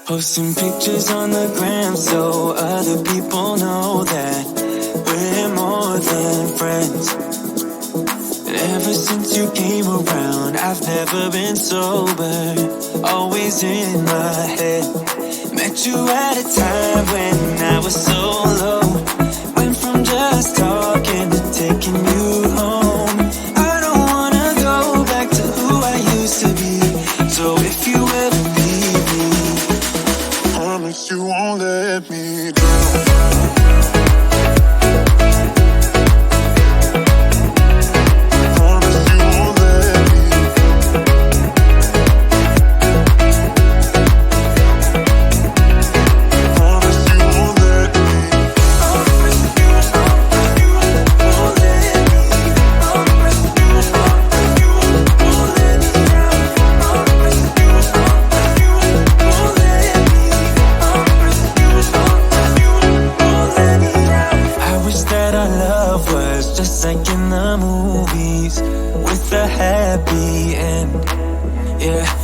Posting pictures on the gram so other people know that we're more than friends. And ever since you came around, I've never been sober, always in my head. Met you at a time when I was so low, went from just talking to taking you home. I don't wanna go back to who I used to be, so if you ever leave me, promise you won't let me drown.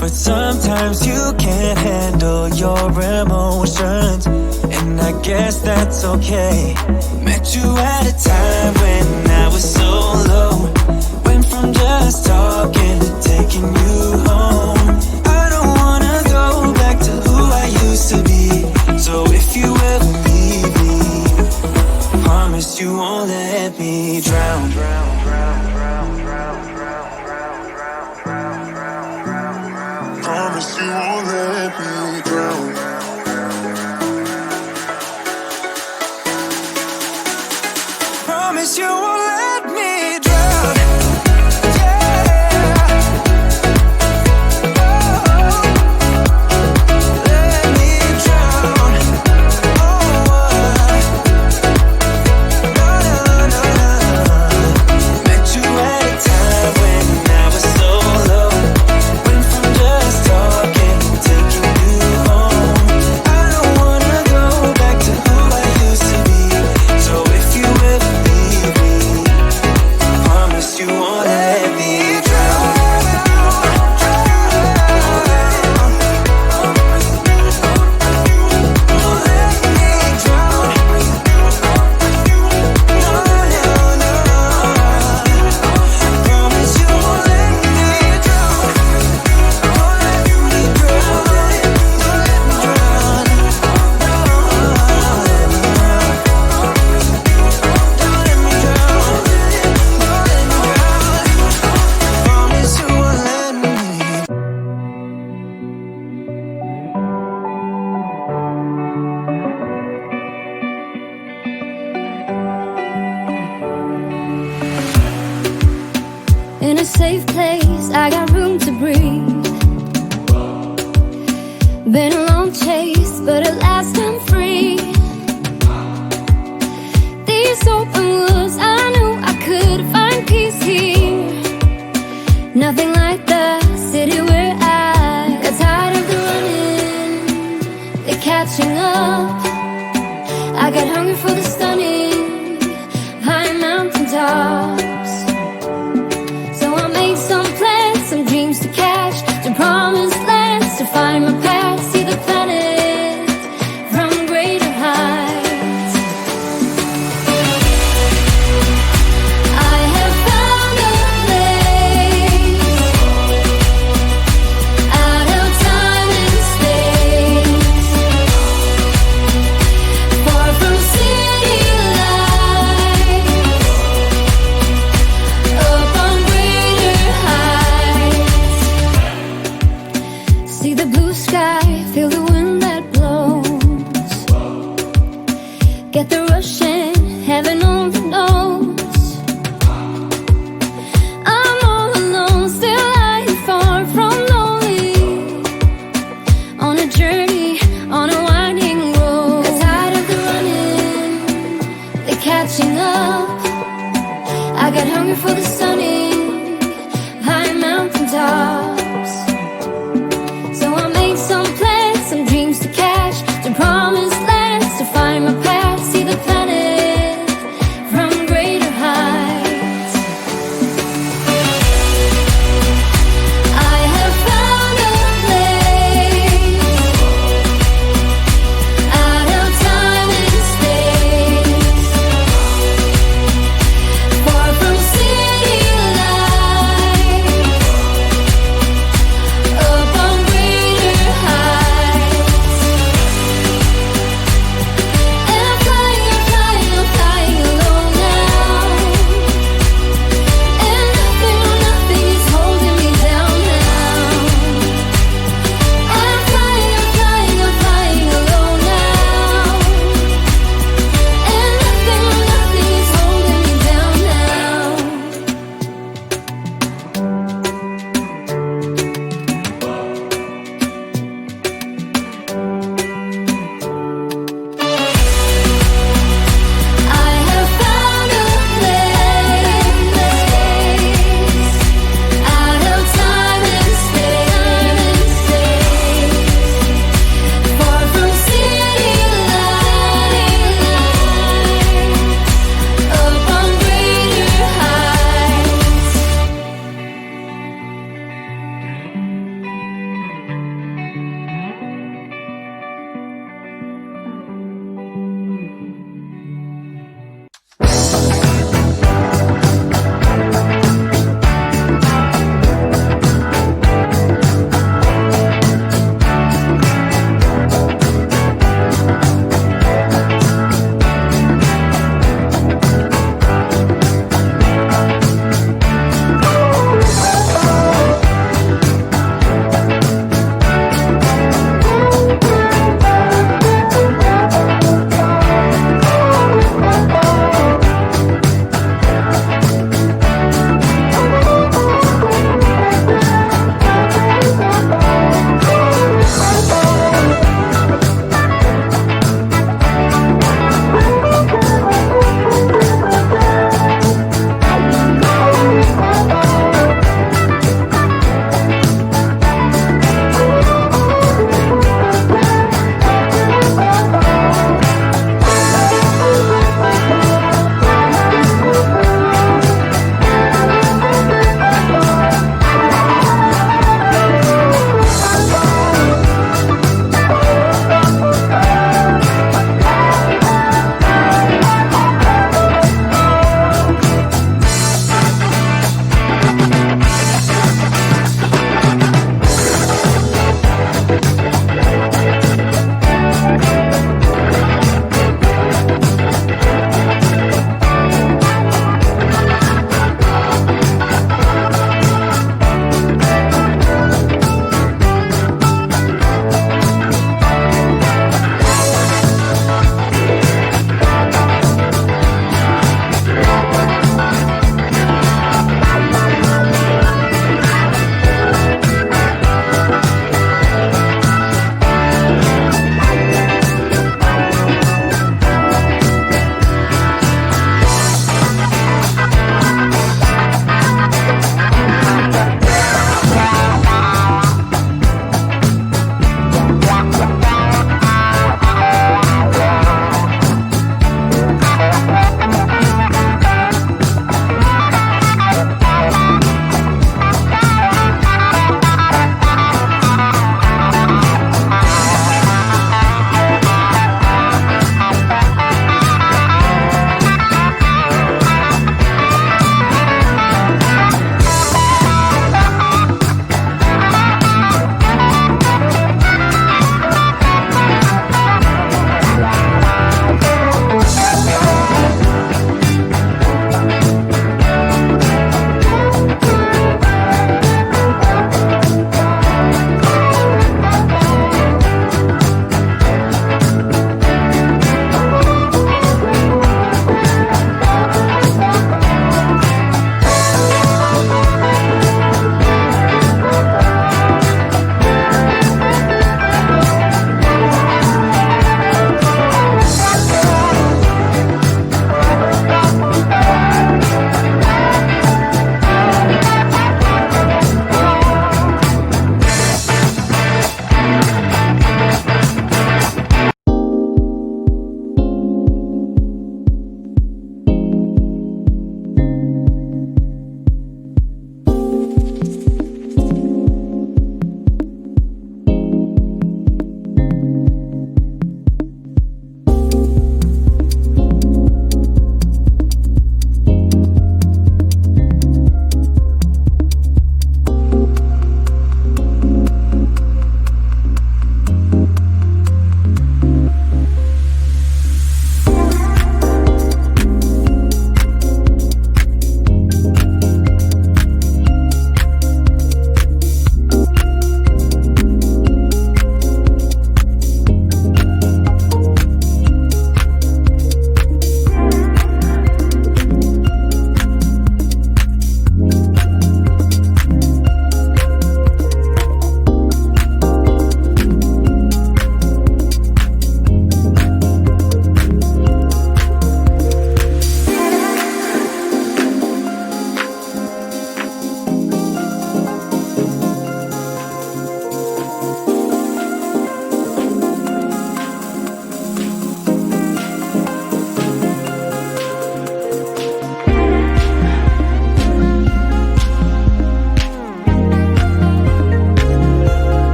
But sometimes you can't handle your emotions, and I guess that's okay. Met you at a time when I was so low, went from just talking to taking you home. I don't wanna go back to who I used to be, so if you ever leave me, promise you won't let me drown. Promise you won't let me drown. Promise you won't let me drown. Yeah. Oh, let me drown. Oh, no. Met you at a time when I was so low, went from just talking, taking you home. I don't wanna go back to who I used to be, so if you ever leave me, promise you won't let me drown. Won't let me drown. No, no, no. Promise you won't let me drown. Won't let me drown. Don't let me drown. Don't let me drown. Promise you won't let me. In a safe place, I got room to breathe. Been a long chase, but at last I'm free. These open woods, I knew I could find peace here. Nothing like the city where I got tired of the running, the catching up. I got hungry for the stunning high mountain tops. So I made some plans, some dreams to catch, to promised lands, to find my path, see the planet from greater heights. I have found a place out of time and space, far from city lights, up on greater heights. See the blue sky, feel the wind that blows, get the rush in, heaven only knows. I'm all alone, still lying far from lonely, on a journey, on a winding road. Got tired of the running, the catching up. I got hungry for the stunning high mountain tops. So I made some plans, some dreams to catch,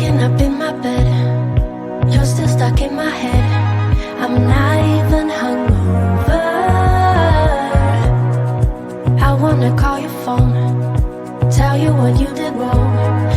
waking up in my bed, you're still stuck in my head. I'm not even hungover. I wanna call your phone, tell you what you did wrong.